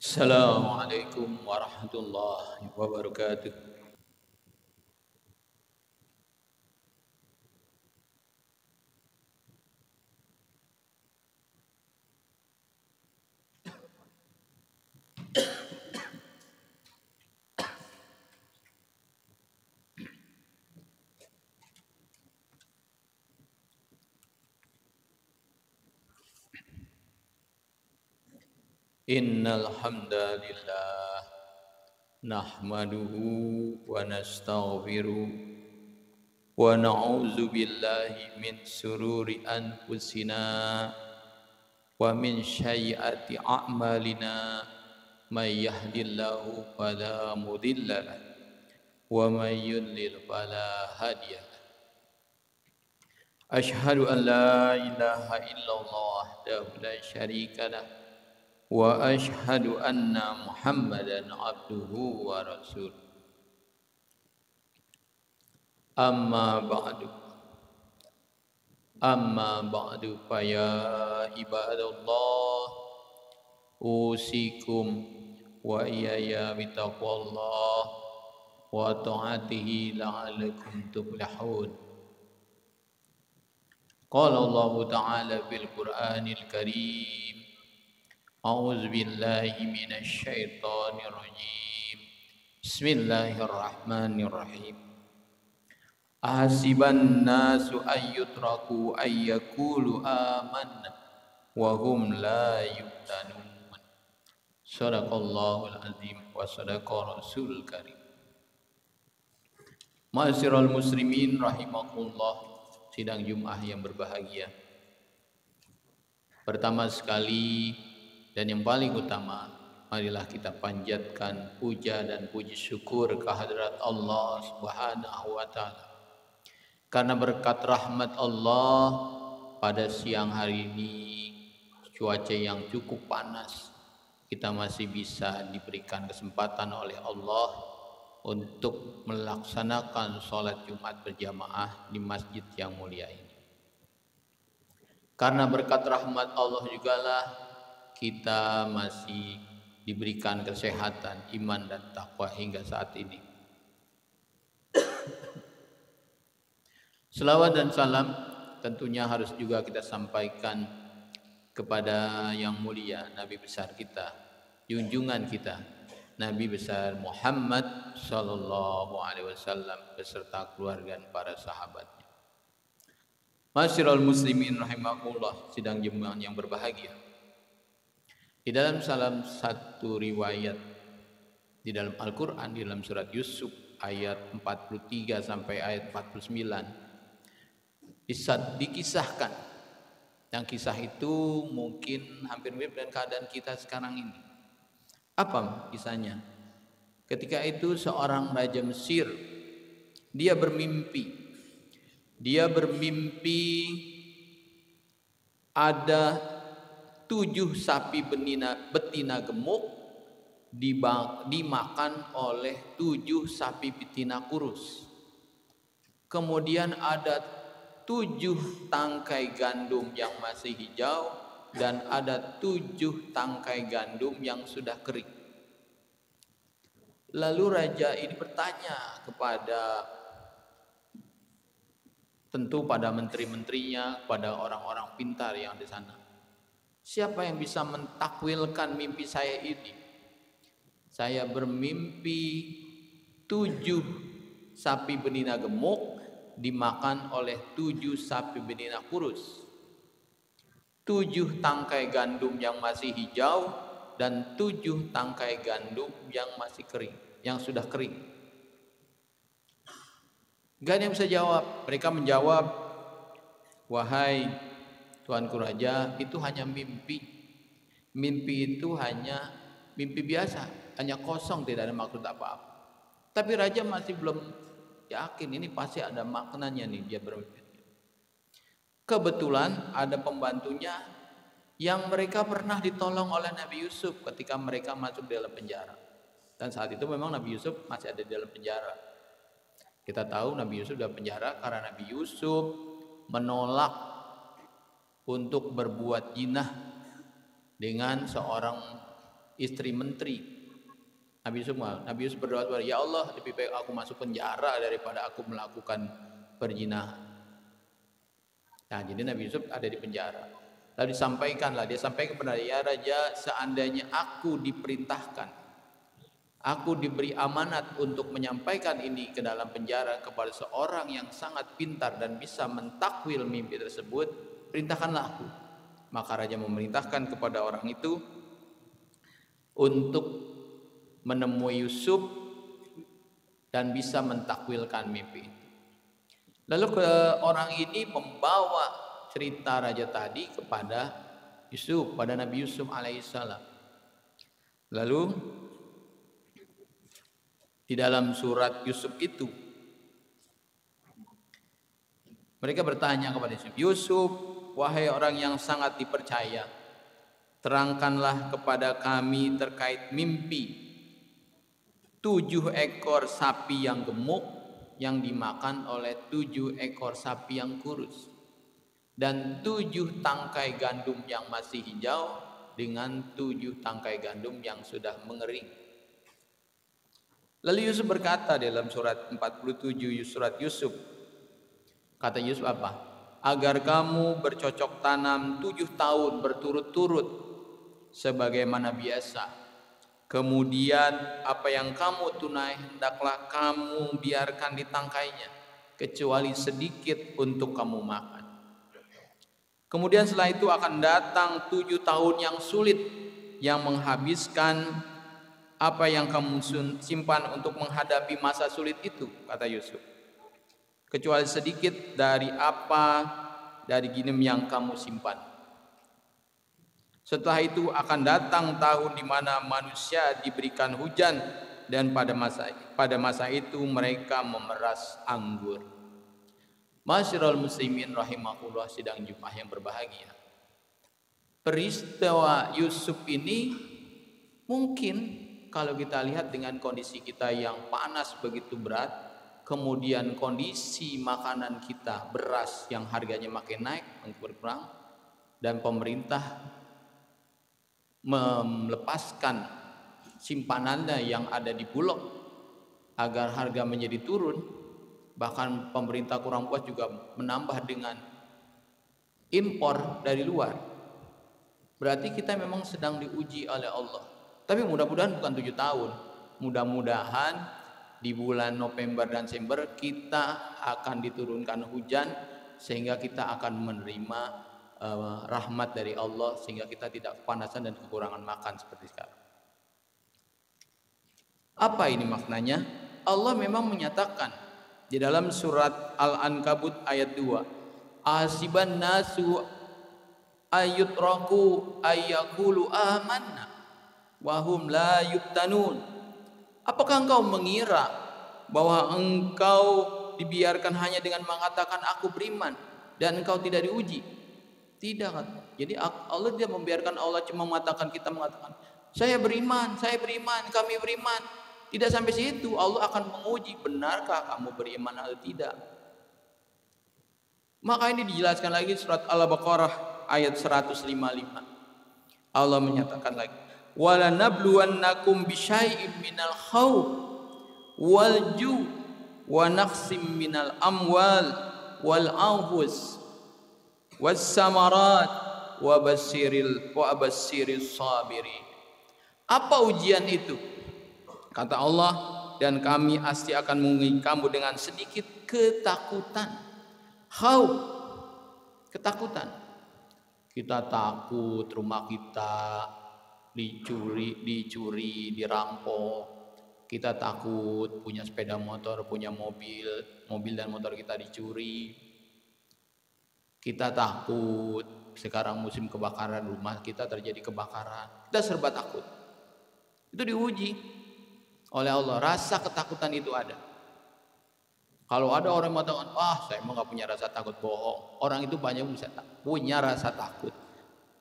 Assalamualaikum warahmatullahi wabarakatuh. Innal hamdalillah nahmaduhu wa nastaghfiruh wa na'udzu billahi min sururi anfusina wa min sayyiati a'malina may yahdihillahu fala mudhillalah wa may yudlil fala hadiyalah. Ashhadu an la ilaha illallah wahdahu la syarika lah wa ashhadu anna Muhammadan abduhu wa rasuluh. Amma ba'du. Amma ba'du fa ya ibadallah usikum wa iyaya bitaqwallah wa ta'atihi la'alakum tuflihun. Qala Allah Ta'ala fil Qur'anil Karim. A'udzu billahi minasy syaithanir rajim. Bismillahirrahmanirrahim. Ahasiban nasu ayyutraku ayyakulu amanna wa hum la yuftanun. Shadaqallahul azim wa shadaqa rasulul karim. Ma'asyiral muslimin rahimakumullah, sidang Jumat yang berbahagia. Pertama sekali dan yang paling utama, marilah kita panjatkan puja dan puji syukur kehadirat Allah Subhanahu wa taala. Karena berkat rahmat Allah pada siang hari ini cuaca yang cukup panas, kita masih bisa diberikan kesempatan oleh Allah untuk melaksanakan sholat Jumat berjamaah di masjid yang mulia ini. Karena berkat rahmat Allah jugalah kita masih diberikan kesehatan, iman dan takwa hingga saat ini. Selawat dan salam tentunya harus juga kita sampaikan kepada yang mulia Nabi besar kita, junjungan kita, Nabi besar Muhammad sallallahu alaihi wasallam beserta keluarga dan para sahabatnya. Masyiral muslimin rahimakumullah, sidang jemaah yang berbahagia. Di dalam salah satu riwayat di dalam Al-Qur'an, di dalam surat Yusuf ayat 43 sampai ayat 49 dikisahkan, yang kisah itu mungkin hampir mirip dengan keadaan kita sekarang ini. Apa kisahnya? Ketika itu seorang raja Mesir, dia bermimpi ada 7 sapi betina gemuk dimakan oleh 7 sapi betina kurus. Kemudian ada 7 tangkai gandum yang masih hijau dan ada 7 tangkai gandum yang sudah kering. Lalu raja ini bertanya kepada, tentu pada menteri-menterinya, pada orang-orang pintar yang di sana, siapa yang bisa mentakwilkan mimpi saya ini? Saya bermimpi 7 sapi betina gemuk dimakan oleh 7 sapi betina kurus, 7 tangkai gandum yang masih hijau dan 7 tangkai gandum yang masih kering, yang sudah kering. Gak ada yang bisa jawab. Mereka menjawab, wahai Tuanku Raja, itu hanya mimpi. Mimpi itu hanya mimpi biasa, hanya kosong, tidak ada maksud apa-apa. Tapi Raja masih belum yakin, ini pasti ada maknanya nih dia bermimpi. Kebetulan ada pembantunya yang mereka pernah ditolong oleh Nabi Yusuf ketika mereka masuk dalam penjara. Dan saat itu memang Nabi Yusuf masih ada di dalam penjara. Kita tahu Nabi Yusuf dalam penjara karena Nabi Yusuf menolak untuk berbuat zina dengan seorang istri menteri. Nabi Yusuf berdoa, ya Allah, lebih baik aku masuk penjara daripada aku melakukan perzinahan. Nah, jadi Nabi Yusuf ada di penjara. Lalu dia sampaikan kepada, ya Raja, seandainya aku diperintahkan, aku diberi amanat untuk menyampaikan ini ke dalam penjara kepada seorang yang sangat pintar dan bisa mentakwil mimpi tersebut, perintahkanlah aku. Maka Raja memerintahkan kepada orang itu untuk menemui Yusuf dan bisa mentakwilkan mimpi itu. Lalu orang ini membawa cerita raja tadi kepada Yusuf, pada Nabi Yusuf alaihissalam. Lalu di dalam surat Yusuf itu mereka bertanya kepada Yusuf, Yusuf, wahai orang yang sangat dipercaya, terangkanlah kepada kami terkait mimpi 7 ekor sapi yang gemuk yang dimakan oleh 7 ekor sapi yang kurus, dan 7 tangkai gandum yang masih hijau dengan 7 tangkai gandum yang sudah mengering. Lalu Yusuf berkata dalam surat 47 surat Yusuf, kata Yusuf apa? Agar kamu bercocok tanam 7 tahun berturut-turut sebagaimana biasa. Kemudian apa yang kamu tunai hendaklah kamu biarkan di tangkainya, kecuali sedikit untuk kamu makan. Kemudian setelah itu akan datang 7 tahun yang sulit, yang menghabiskan apa yang kamu simpan untuk menghadapi masa sulit itu, kata Yusuf. Kecuali sedikit dari ginem yang kamu simpan. Setelah itu akan datang tahun di mana manusia diberikan hujan, dan pada masa itu mereka memeras anggur. Masyiral muslimin rahimahullah, sidang Jumat yang berbahagia. Peristiwa Yusuf ini mungkin kalau kita lihat dengan kondisi kita yang panas begitu berat, kemudian kondisi makanan kita, beras yang harganya makin naik, berkurang, dan pemerintah melepaskan simpanannya yang ada di Bulog agar harga menjadi turun, bahkan pemerintah kurang puas juga menambah dengan impor dari luar. Berarti kita memang sedang diuji oleh Allah. Tapi mudah-mudahan bukan 7 tahun. Mudah-mudahan di bulan November dan Desember kita akan diturunkan hujan sehingga kita akan menerima rahmat dari Allah, sehingga kita tidak kepanasan dan kekurangan makan seperti sekarang. Apa ini maknanya? Allah memang menyatakan di dalam surat Al-Ankabut ayat 2, asiban nasu ayutraku ayyakulu amanna wahum la yuftanun. Apakah engkau mengira bahwa engkau dibiarkan hanya dengan mengatakan aku beriman dan engkau tidak diuji? Tidak kan? Jadi Allah tidak membiarkan Allah cuma mengatakan saya beriman, kami beriman. Tidak sampai situ, Allah akan menguji benarkah kamu beriman atau tidak. Maka ini dijelaskan lagi surat Al-Baqarah ayat 155. Allah menyatakan lagi, wala nabluwannakum bisyai'im minal khawf wal ju' wa naqsim minal amwal wal anfus wassamarat wa basyiril sabirin. Apa ujian itu? Kata Allah, dan kami pasti akan menguji kamu dengan sedikit ketakutan. Khauf, ketakutan. Kita takut rumah kita dicuri, dirampok. Kita takut punya sepeda motor, punya mobil dan motor kita dicuri. Kita takut sekarang musim kebakaran, rumah kita terjadi kebakaran. Kita serba takut. Itu diuji oleh Allah. Rasa ketakutan itu ada. Kalau ada orang yang mengatakan, saya emang gak punya rasa takut, bohong. Orang itu banyak bisa punya rasa takut.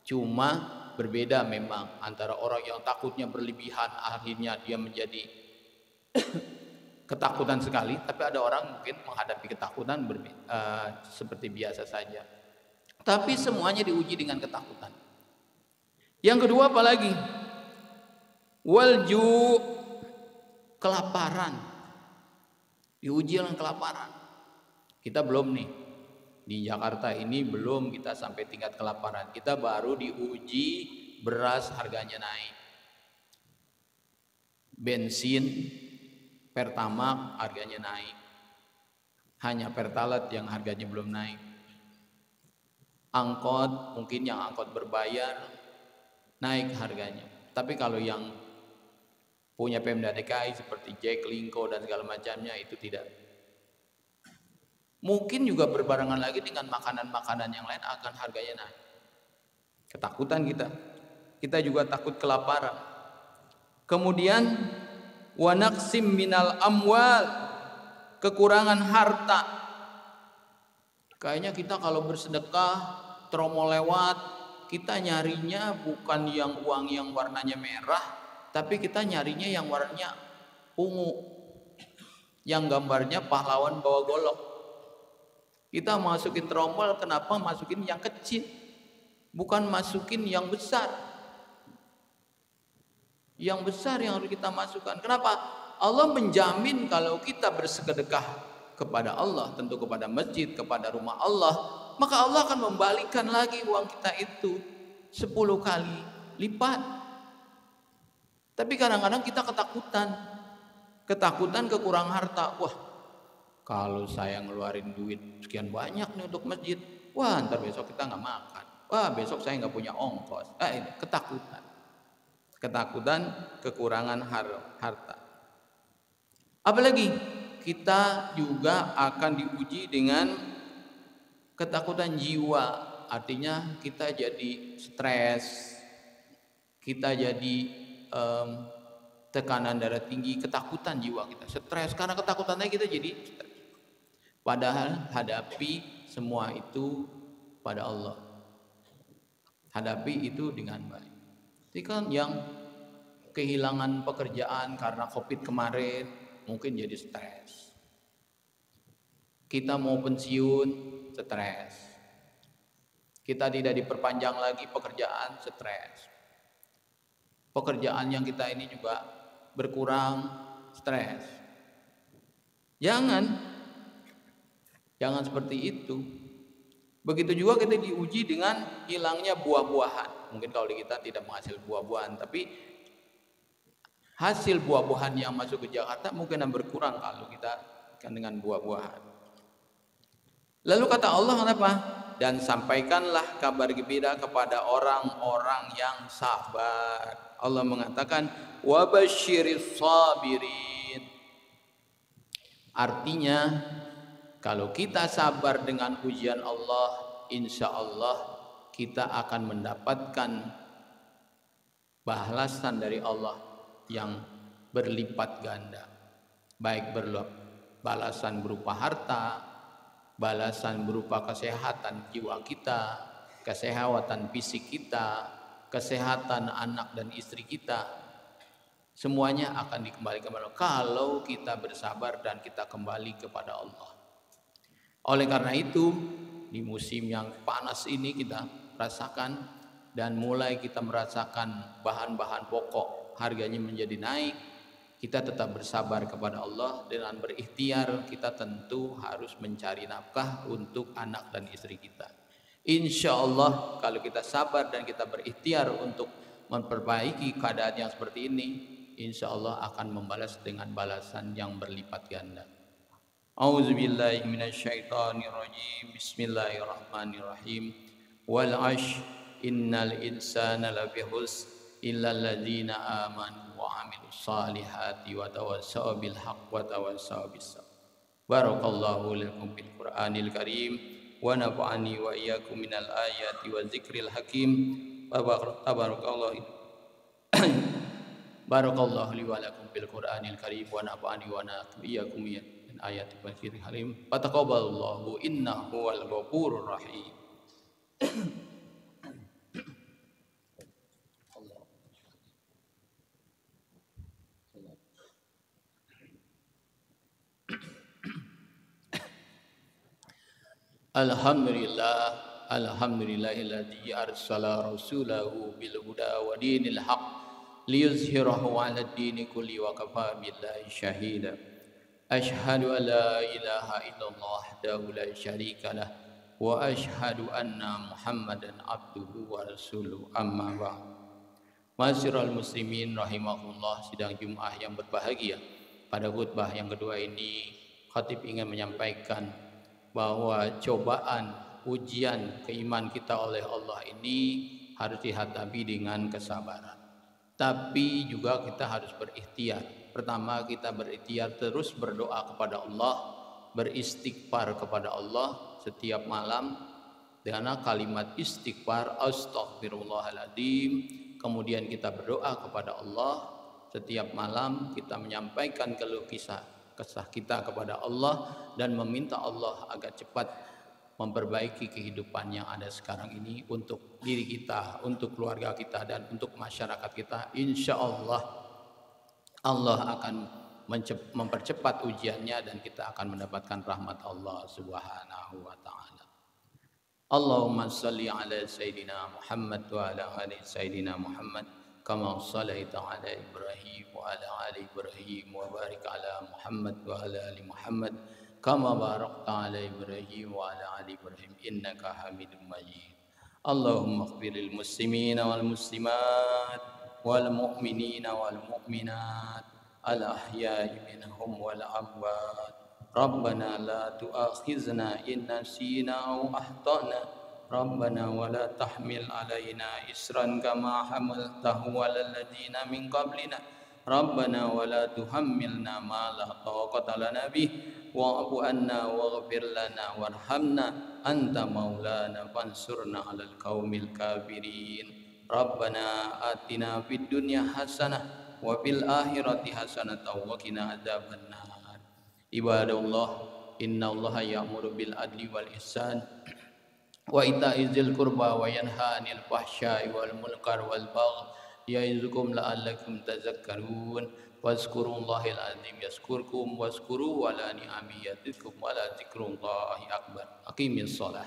Cuma berbeda memang antara orang yang takutnya berlebihan, akhirnya dia menjadi ketakutan sekali. Tapi ada orang mungkin menghadapi ketakutan seperti biasa saja. Tapi semuanya diuji dengan ketakutan. Yang kedua apalagi? Walju, kelaparan. Diuji dengan kelaparan. Kita belum nih. Di Jakarta ini belum kita sampai tingkat kelaparan. Kita baru diuji beras harganya naik. Bensin, Pertamax harganya naik. Hanya Pertalite yang harganya belum naik. Angkot, mungkin yang angkot berbayar naik harganya. Tapi kalau yang punya Pemda DKI seperti Jack, Lingko dan segala macamnya itu tidak. Mungkin juga berbarengan lagi dengan makanan-makanan yang lain akan harganya naik. Ketakutan kita. Kita juga takut kelaparan. Kemudian wanaksim minal amwal, kekurangan harta. Kayaknya kita kalau bersedekah tromol lewat, kita nyarinya bukan yang uang yang warnanya merah, tapi kita nyarinya yang warnanya ungu, yang gambarnya pahlawan bawa golok. Kita masukin tromol, kenapa masukin yang kecil, bukan masukin yang besar? Yang besar yang harus kita masukkan. Kenapa? Allah menjamin kalau kita bersedekah kepada Allah, tentu kepada masjid, kepada rumah Allah, maka Allah akan membalikkan lagi uang kita itu 10 kali lipat. Tapi kadang-kadang kita ketakutan kekurangan harta. Wah, kalau saya ngeluarin duit sekian banyak nih untuk masjid, wah ntar besok kita nggak makan, wah besok saya nggak punya ongkos. Ketakutan kekurangan harta. Apalagi kita juga akan diuji dengan ketakutan jiwa. Artinya kita jadi stres, kita jadi tekanan darah tinggi, ketakutan jiwa kita, stres karena ketakutannya kita jadi stres. Padahal hadapi semua itu pada Allah. Hadapi itu dengan baik. Jadi kan yang kehilangan pekerjaan karena Covid kemarin mungkin jadi stres. Kita mau pensiun, stres. Kita tidak diperpanjang lagi pekerjaan, stres. Pekerjaan yang kita ini juga berkurang, stres. Jangan seperti itu. Begitu juga kita diuji dengan hilangnya buah-buahan. Mungkin kalau di kita tidak menghasil buah-buahan, tapi hasil buah-buahan yang masuk ke Jakarta mungkin berkurang kalau kita kan dengan buah-buahan. Lalu kata Allah apa? Dan sampaikanlah kabar gembira kepada orang-orang yang sabar. Allah mengatakan wabasyiris sabirin. Artinya kalau kita sabar dengan ujian Allah, insya Allah kita akan mendapatkan balasan dari Allah yang berlipat ganda. Baik balasan berupa harta, balasan berupa kesehatan jiwa kita, kesehatan fisik kita, kesehatan anak dan istri kita. Semuanya akan dikembalikan kepada Allah kalau kita bersabar dan kita kembali kepada Allah. Oleh karena itu, di musim yang panas ini kita rasakan dan mulai kita merasakan bahan-bahan pokok harganya menjadi naik, kita tetap bersabar kepada Allah dengan berikhtiar. Kita tentu harus mencari nafkah untuk anak dan istri kita. Insya Allah kalau kita sabar dan kita berikhtiar untuk memperbaiki keadaan yang seperti ini, insya Allah akan membalas dengan balasan yang berlipat ganda. A'udzubillahi minasyaitonirrajim. Bismillahirrahmanirrahim. Wal 'ashr innal insana lafi khusr illal ladzina amanu wa 'amilus solihati wa tawassaw bil haqq wa tawassaw bis sabr. Barakallahu lakum bil Qur'anil Karim wa nafa'ani wa iyyakum minal ayati wa dzikril hakim. Barakallahu Barakallahu li wa lakum bil Qur'anil Karim wa nafa'ani wa iyyakum min ayati wa dzikril hakim. Fataqabbalallahu innahu wal ghafurur rahim. Alhamdulillahilladzi arsala rasulahu bil huda wa dinil haq liyuzhirahu 'ala ad-dini kulli wa kafa billahi shahida. Asyhadu an la ilaha illallah wahdahu la syarika lah wa asyhadu anna Muhammadan abduhu wa rasuluh, amma ba'd. Ma'asyiral muslimin rahimahullah, sidang Jumat yang berbahagia. Pada khutbah yang kedua ini, khatib ingin menyampaikan bahwa cobaan, ujian keiman kita oleh Allah ini harus dihadapi dengan kesabaran. Tapi juga kita harus berikhtiar. Pertama, kita berikhtiar terus berdoa kepada Allah, beristighfar kepada Allah setiap malam dengan kalimat istighfar, astaghfirullahaladzim. Kemudian kita berdoa kepada Allah setiap malam, kita menyampaikan keluh kesah kita kepada Allah dan meminta Allah agar cepat memperbaiki kehidupan yang ada sekarang ini untuk diri kita, untuk keluarga kita, dan untuk masyarakat kita. Insya Allah akan mempercepat ujiannya dan kita akan mendapatkan rahmat Allah Subhanahu wa taala. Allahumma shalli ala Sayyidina Muhammad wa ala ali Sayyidina Muhammad kama shallaita ala Ibrahim wa ala ali Ibrahim wa barik ala Muhammad wa ala ali Muhammad kama barakta ala Ibrahim wa ala ali Ibrahim innaka Hamidum Majid. Allahumma ighfiril muslimina wal muslimat wal mu'minina wal mu'minat al ahya'i minhum wal amwat. Rabbana la tu'akhizna in nasina aw akhtana. Rabbana wa la tahmil alaina isran kama hamaltahu 'alal ladzina min qablina. Rabbana wa la tuhammilna ma la taqata lana bih wa'fu anna waghfir lana warhamna anta maulana fansurna 'alal qaumil kafirin. Rabbana atina fid dunya hasanah wa fil akhirati hasanah wa qina adzabannar. Ibadallah, innallaha ya'muru bil adli wal ihsan wa ita'iz dzil qurba wa yanha 'anil fahsya'i wal munkar wal baghi ya'izukum la'allakum tadhakkarun. Wazkurullahal azim yazkurkum wazkuru ala ni'ami yazidkum wa la dzikrullahi akbar. Aqimis shalah.